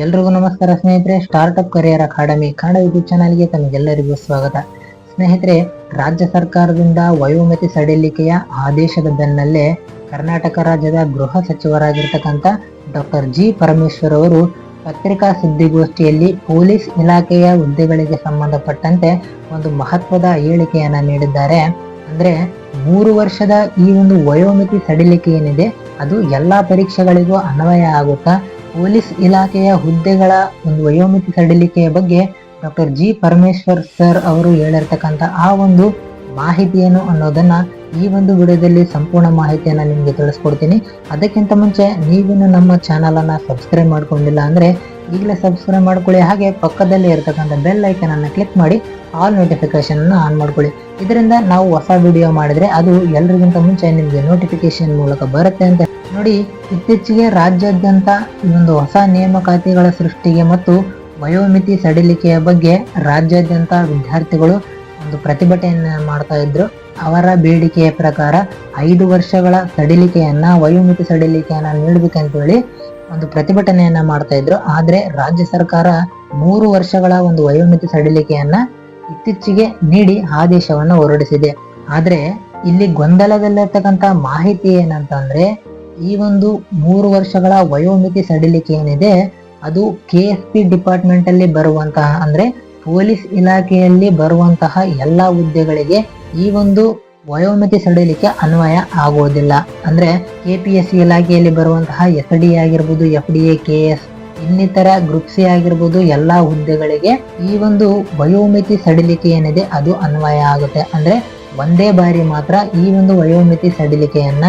ಎಲ್ರಿಗೂ ನಮಸ್ಕಾರ ಸ್ನೇಹಿತರೆ. Startup career academy Kannada YouTube ಚಾನಲ್ಗೆ ತಮಗೆಲ್ಲರಿಗೂ ಸ್ವಾಗತ. ಸ್ನೇಹಿತರೆ, ರಾಜ್ಯ ಸರ್ಕಾರದಿಂದ ವಯೋಮಿತಿ ಸಡಿಲಿಕೆಯ ಆದೇಶದ ಬೆನ್ನಲ್ಲೇ ಕರ್ನಾಟಕ ರಾಜ್ಯದ ಗೃಹ ಸಚಿವರಾಗಿರ್ತಕ್ಕಂಥ ಡಾಕ್ಟರ್ ಜಿ ಪರಮೇಶ್ವರ್ ಅವರು ಪತ್ರಿಕಾ ಸುದ್ದಿಗೋಷ್ಠಿಯಲ್ಲಿ ಪೊಲೀಸ್ ಇಲಾಖೆಯ ಹುದ್ದೆಗಳಿಗೆ ಸಂಬಂಧಪಟ್ಟಂತೆ ಒಂದು ಮಹತ್ವದ ಹೇಳಿಕೆಯನ್ನ ನೀಡಿದ್ದಾರೆ. ಅಂದ್ರೆ 3 ವರ್ಷದ ಈ ಒಂದು ವಯೋಮಿತಿ ಸಡಿಲಿಕೆ ಏನಿದೆ ಅದು ಎಲ್ಲಾ ಪರೀಕ್ಷೆಗಳಿಗೂ ಅನ್ವಯ ಆಗುತ್ತಾ. ಪೊಲೀಸ್ ಇಲಾಖೆಯ ಹುದ್ದೆಗಳ ಒಂದು ವಯೋಮಿತಿ ಸಡಿಲಿಕೆಯ ಬಗ್ಗೆ ಡಾಕ್ಟರ್ ಜಿ ಪರಮೇಶ್ವರ್ ಸರ್ ಅವರು ಹೇಳಿರ್ತಕ್ಕಂಥ ಆ ಒಂದು ಮಾಹಿತಿಯನ್ನು ಅನ್ನೋದನ್ನ ಈ ಒಂದು ವಿಡಿಯೋದಲ್ಲಿ ಸಂಪೂರ್ಣ ಮಾಹಿತಿಯನ್ನ ನಿಮ್ಗೆ ತಿಳಿಸ್ಕೊಡ್ತೀನಿ. ಅದಕ್ಕಿಂತ ಮುಂಚೆ ನೀವಿನ್ನು ನಮ್ಮ ಚಾನಲ್ ಅನ್ನ ಸಬ್ಸ್ಕ್ರೈಬ್ ಮಾಡ್ಕೊಂಡಿಲ್ಲ ಅಂದ್ರೆ ಈಗಲೇ ಸಬ್ಸ್ಕ್ರೈಬ್ ಮಾಡ್ಕೊಳ್ಳಿ. ಹಾಗೆ ಪಕ್ಕದಲ್ಲಿ ಇರತಕ್ಕಂಥ ಬೆಲ್ ಐಕನ್ ಅನ್ನ ಕ್ಲಿಕ್ ಮಾಡಿ ಆಲ್ ನೋಟಿಫಿಕೇಶನ್ ಅನ್ನು ಆನ್ ಮಾಡ್ಕೊಳ್ಳಿ. ಇದರಿಂದ ನಾವು ಹೊಸ ವಿಡಿಯೋ ಮಾಡಿದ್ರೆ ಅದು ಎಲ್ರಿಗಿಂತ ಮುಂಚೆ ನಿಮ್ಗೆ ನೋಟಿಫಿಕೇಶನ್ ಮೂಲಕ ಬರುತ್ತೆ ಅಂತ ನೋಡಿ. ಇತ್ತೀಚೆಗೆ ರಾಜ್ಯಾದ್ಯಂತ ಈ ಒಂದು ಹೊಸ ನೇಮಕಾತಿಗಳ ಸೃಷ್ಟಿಗೆ ಮತ್ತು ವಯೋಮಿತಿ ಸಡಿಲಿಕೆಯ ಬಗ್ಗೆ ರಾಜ್ಯಾದ್ಯಂತ ವಿದ್ಯಾರ್ಥಿಗಳು ಒಂದು ಪ್ರತಿಭಟನೆಯನ್ನ ಮಾಡ್ತಾ ಇದ್ರು. ಅವರ ಬೇಡಿಕೆಯ ಪ್ರಕಾರ 5 ವರ್ಷಗಳ ಸಡಿಲಿಕೆಯನ್ನ ವಯೋಮಿತಿ ಸಡಿಲಿಕೆಯನ್ನ ನೀಡಬೇಕಂತ ಹೇಳಿ ಒಂದು ಪ್ರತಿಭಟನೆಯನ್ನ ಮಾಡ್ತಾ ಇದ್ರು. ಆದ್ರೆ ರಾಜ್ಯ ಸರ್ಕಾರ 3 ವರ್ಷಗಳ ಒಂದು ವಯೋಮಿತಿ ಸಡಿಲಿಕೆಯನ್ನ ಇತ್ತೀಚೆಗೆ ನೀಡಿ ಆದೇಶವನ್ನ ಹೊರಡಿಸಿದೆ. ಆದ್ರೆ ಇಲ್ಲಿ ಗೊಂದಲದಲ್ಲಿರ್ತಕ್ಕಂಥ ಮಾಹಿತಿ ಏನಂತಂದ್ರೆ, ಈ ಒಂದು 3 ವರ್ಷಗಳ ವಯೋಮಿತಿ ಸಡಿಲಿಕೆ ಏನಿದೆ ಅದು KSP ಡಿಪಾರ್ಟ್ಮೆಂಟ್ ಅಲ್ಲಿ ಬರುವಂತಹ ಅಂದ್ರೆ ಪೊಲೀಸ್ ಇಲಾಖೆಯಲ್ಲಿ ಬರುವಂತಹ ಎಲ್ಲಾ ಹುದ್ದೆಗಳಿಗೆ ಈ ಒಂದು ವಯೋಮಿತಿ ಸಡಿಲಿಕೆ ಅನ್ವಯ ಆಗುವುದಿಲ್ಲ. ಅಂದ್ರೆ KPSC ಇಲಾಖೆಯಲ್ಲಿ ಬರುವಂತಹ SD ಆಗಿರ್ಬೋದು, FDA, KS ಇನ್ನಿತರ ಗ್ರೂಪ್ C ಆಗಿರ್ಬೋದು ಎಲ್ಲಾ ಹುದ್ದೆಗಳಿಗೆ ಈ ಒಂದು ವಯೋಮಿತಿ ಸಡಿಲಿಕೆ ಏನಿದೆ ಅದು ಅನ್ವಯ ಆಗುತ್ತೆ. ಅಂದ್ರೆ ಒಂದೇ ಬಾರಿ ಮಾತ್ರ ಈ ಒಂದು ವಯೋಮಿತಿ ಸಡಿಲಿಕೆಯನ್ನ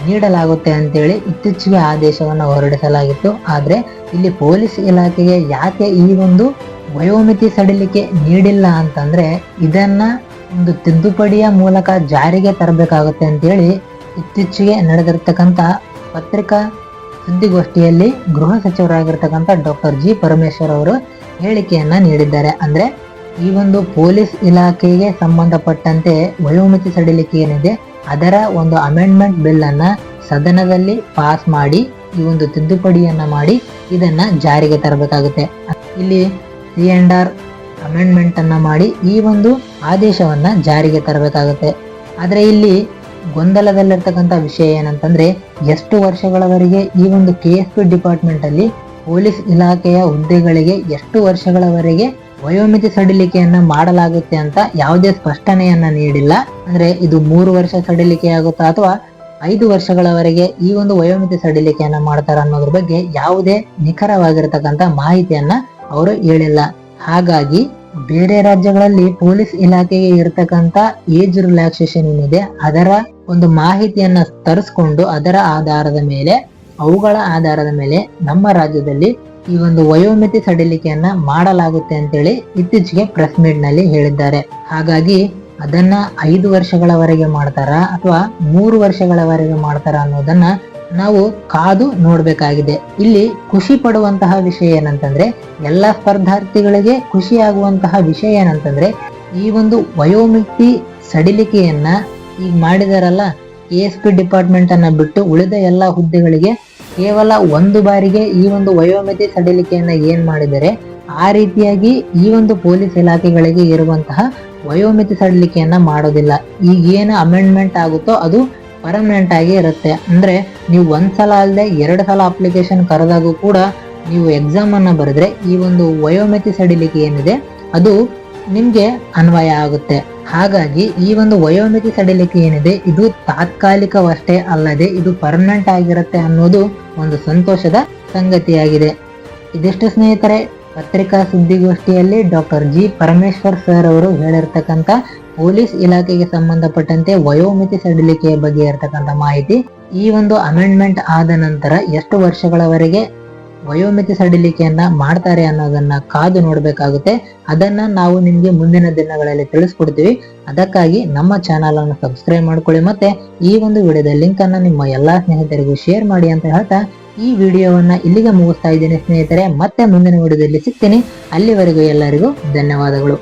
ನೀಡಲಾಗುತ್ತೆ ಅಂತೇಳಿ ಇತ್ತೀಚೆಗೆ ಆದೇಶವನ್ನ ಹೊರಡಿಸಲಾಗಿತ್ತು. ಆದ್ರೆ ಇಲ್ಲಿ ಪೊಲೀಸ್ ಇಲಾಖೆಗೆ ಯಾಕೆ ಈ ಒಂದು ವಯೋಮಿತಿ ಸಡಿಲಿಕೆ ನೀಡಿಲ್ಲ ಅಂತಂದ್ರೆ, ಇದನ್ನ ಒಂದು ತಿದ್ದುಪಡಿಯ ಮೂಲಕ ಜಾರಿಗೆ ತರಬೇಕಾಗುತ್ತೆ ಅಂತೇಳಿ ಇತ್ತೀಚೆಗೆ ನಡೆದಿರ್ತಕ್ಕಂಥ ಪತ್ರಿಕಾ ಸುದ್ದಿಗೋಷ್ಠಿಯಲ್ಲಿ ಗೃಹ ಸಚಿವರಾಗಿರ್ತಕ್ಕಂಥ ಡಾಕ್ಟರ್ ಜಿ ಪರಮೇಶ್ವರ್ ಅವರು ಹೇಳಿಕೆಯನ್ನ ನೀಡಿದ್ದಾರೆ. ಅಂದ್ರೆ ಈ ಒಂದು ಪೊಲೀಸ್ ಇಲಾಖೆಗೆ ಸಂಬಂಧಪಟ್ಟಂತೆ ವಯೋಮಿತಿ ಸಡಿಲಿಕೆ ಏನಿದೆ ಅದರ ಒಂದು ಅಮೆಂಡ್ಮೆಂಟ್ ಬಿಲ್ ಅನ್ನ ಸದನದಲ್ಲಿ ಪಾಸ್ ಮಾಡಿ ಈ ಒಂದು ತಿದ್ದುಪಡಿಯನ್ನ ಮಾಡಿ ಇದನ್ನ ಜಾರಿಗೆ ತರಬೇಕಾಗುತ್ತೆ. ಇಲ್ಲಿ C&R ಅಮೆಂಡ್ಮೆಂಟ್ ಅನ್ನ ಮಾಡಿ ಈ ಒಂದು ಆದೇಶವನ್ನ ಜಾರಿಗೆ ತರಬೇಕಾಗುತ್ತೆ. ಆದ್ರೆ ಇಲ್ಲಿ ಗೊಂದಲದಲ್ಲಿರ್ತಕ್ಕಂಥ ವಿಷಯ ಏನಂತಂದ್ರೆ, ಎಷ್ಟು ವರ್ಷಗಳವರೆಗೆ ಈ ಒಂದು KSP ಡಿಪಾರ್ಟ್ಮೆಂಟ್ ಅಲ್ಲಿ ಪೊಲೀಸ್ ಇಲಾಖೆಯ ಹುದ್ದೆಗಳಿಗೆ ಎಷ್ಟು ವರ್ಷಗಳವರೆಗೆ ವಯೋಮಿತಿ ಸಡಿಲಿಕೆಯನ್ನ ಮಾಡಲಾಗುತ್ತೆ ಅಂತ ಯಾವುದೇ ಸ್ಪಷ್ಟನೆಯನ್ನ ನೀಡಿಲ್ಲ. ಅಂದ್ರೆ ಇದು 3 ವರ್ಷ ಸಡಿಲಿಕೆ ಆಗುತ್ತಾ ಅಥವಾ 5 ವರ್ಷಗಳವರೆಗೆ ಈ ಒಂದು ವಯೋಮಿತಿ ಸಡಿಲಿಕೆಯನ್ನ ಮಾಡ್ತಾರ ಅನ್ನೋದ್ರ ಬಗ್ಗೆ ಯಾವುದೇ ನಿಖರವಾಗಿರ್ತಕ್ಕಂಥ ಮಾಹಿತಿಯನ್ನ ಅವರು ಹೇಳಿಲ್ಲ. ಹಾಗಾಗಿ ಬೇರೆ ರಾಜ್ಯಗಳಲ್ಲಿ ಪೊಲೀಸ್ ಇಲಾಖೆಗೆ ಇರತಕ್ಕಂತ ಏಜ್ ರಿಲ್ಯಾಕ್ಸೇಷನ್ ಏನಿದೆ ಅದರ ಒಂದು ಮಾಹಿತಿಯನ್ನ ತರಿಸ್ಕೊಂಡು ಅವುಗಳ ಆಧಾರದ ಮೇಲೆ ನಮ್ಮ ರಾಜ್ಯದಲ್ಲಿ ಈ ಒಂದು ವಯೋಮಿತಿ ಸಡಿಲಿಕೆಯನ್ನ ಮಾಡಲಾಗುತ್ತೆ ಅಂತೇಳಿ ಇತ್ತೀಚೆಗೆ ಪ್ರೆಸ್ ಮೀಟ್ ನಲ್ಲಿ ಹೇಳಿದ್ದಾರೆ. ಹಾಗಾಗಿ ಅದನ್ನ 5 ವರ್ಷಗಳವರೆಗೆ ಮಾಡ್ತಾರ ಅಥವಾ 3 ವರ್ಷಗಳವರೆಗೆ ಮಾಡ್ತಾರ ಅನ್ನೋದನ್ನ ನಾವು ಕಾದು ನೋಡ್ಬೇಕಾಗಿದೆ. ಇಲ್ಲಿ ಖುಷಿ ಪಡುವಂತಹ ವಿಷಯ ಏನಂತಂದ್ರೆ, ಎಲ್ಲಾ ಸ್ಪರ್ಧಾರ್ಥಿಗಳಿಗೆ ಖುಷಿ ಆಗುವಂತಹ ವಿಷಯ ಏನಂತಂದ್ರೆ, ಈ ಒಂದು ವಯೋಮಿತಿ ಸಡಿಲಿಕೆಯನ್ನ ಈಗ ಮಾಡಿದಾರಲ್ಲ KSP ಡಿಪಾರ್ಟ್ಮೆಂಟ್ ಅನ್ನ ಬಿಟ್ಟು ಉಳಿದ ಎಲ್ಲಾ ಹುದ್ದೆಗಳಿಗೆ ಕೇವಲ 1 ಬಾರಿಗೆ ಈ ಒಂದು ವಯೋಮಿತಿ ಸಡಿಲಿಕೆಯನ್ನ ಏನ್ ಮಾಡಿದರೆ ಆ ರೀತಿಯಾಗಿ ಈ ಒಂದು ಪೊಲೀಸ್ ಇಲಾಖೆಗಳಿಗೆ ಇರುವಂತಹ ವಯೋಮಿತಿ ಸಡಿಲಿಕೆಯನ್ನ ಮಾಡೋದಿಲ್ಲ. ಈಗ ಏನು ಅಮೆಂಡ್ಮೆಂಟ್ ಆಗುತ್ತೋ ಅದು ಪರ್ಮನೆಂಟ್ ಆಗಿ ಇರುತ್ತೆ. ಅಂದ್ರೆ ನೀವು 1 ಸಲ ಅಲ್ಲದೆ 2 ಸಲ ಅಪ್ಲಿಕೇಶನ್ ಕರೆದಾಗೂ ಕೂಡ ನೀವು ಎಕ್ಸಾಮ್ ಅನ್ನ ಬರೆದ್ರೆ ಈ ಒಂದು ವಯೋಮಿತಿ ಸಡಿಲಿಕೆ ಏನಿದೆ ಅದು ನಿಮ್ಗೆ ಅನ್ವಯ ಆಗುತ್ತೆ. ಹಾಗಾಗಿ ಈ ಒಂದು ವಯೋಮಿತಿ ಸಡಿಲಿಕೆ ಏನಿದೆ ಇದು ತಾತ್ಕಾಲಿಕವಷ್ಟೇ ಅಲ್ಲದೆ ಇದು ಪರ್ಮನೆಂಟ್ ಆಗಿರುತ್ತೆ ಅನ್ನೋದು ಒಂದು ಸಂತೋಷದ ಸಂಗತಿಯಾಗಿದೆ. ಇದಿಷ್ಟು ಸ್ನೇಹಿತರೆ, ಪತ್ರಿಕಾ ಸುದ್ದಿಗೋಷ್ಠಿಯಲ್ಲಿ ಡಾಕ್ಟರ್ ಜಿ ಪರಮೇಶ್ವರ್ ಸರ್ ಅವರು ಹೇಳಿರ್ತಕ್ಕಂಥ ಪೊಲೀಸ್ ಇಲಾಖೆಗೆ ಸಂಬಂಧಪಟ್ಟಂತೆ ವಯೋಮಿತಿ ಸಡಿಲಿಕೆಯ ಬಗ್ಗೆ ಇರತಕ್ಕಂಥ ಮಾಹಿತಿ. ಈ ಒಂದು ಅಮೆಂಡ್ಮೆಂಟ್ ಆದ ನಂತರ ಎಷ್ಟು ವರ್ಷಗಳವರೆಗೆ ವಯೋಮಿತಿ ಸಡಿಲಿಕೆಯನ್ನ ಮಾಡ್ತಾರೆ ಅನ್ನೋದನ್ನ ಕಾದು ನೋಡ್ಬೇಕಾಗುತ್ತೆ. ಅದನ್ನ ನಾವು ನಿಮ್ಗೆ ಮುಂದಿನ ದಿನಗಳಲ್ಲಿ ತಿಳಿಸ್ಕೊಡ್ತೀವಿ. ಅದಕ್ಕಾಗಿ ನಮ್ಮ ಚಾನಲ್ ಅನ್ನು ಸಬ್ಸ್ಕ್ರೈಬ್ ಮಾಡ್ಕೊಳ್ಳಿ. ಮತ್ತೆ ಈ ಒಂದು ವಿಡಿಯೋದ ಲಿಂಕ್ ಅನ್ನ ನಿಮ್ಮ ಎಲ್ಲಾ ಸ್ನೇಹಿತರಿಗೂ ಶೇರ್ ಮಾಡಿ ಅಂತ ಹೇಳ್ತಾ ಈ ವಿಡಿಯೋವನ್ನ ಇಲ್ಲಿಗೆ ಮುಗಿಸ್ತಾ ಇದ್ದೀನಿ ಸ್ನೇಹಿತರೆ. ಮತ್ತೆ ಮುಂದಿನ ವಿಡಿಯೋದಲ್ಲಿ ಸಿಗ್ತೀನಿ. ಅಲ್ಲಿವರೆಗೂ ಎಲ್ಲರಿಗೂ ಧನ್ಯವಾದಗಳು.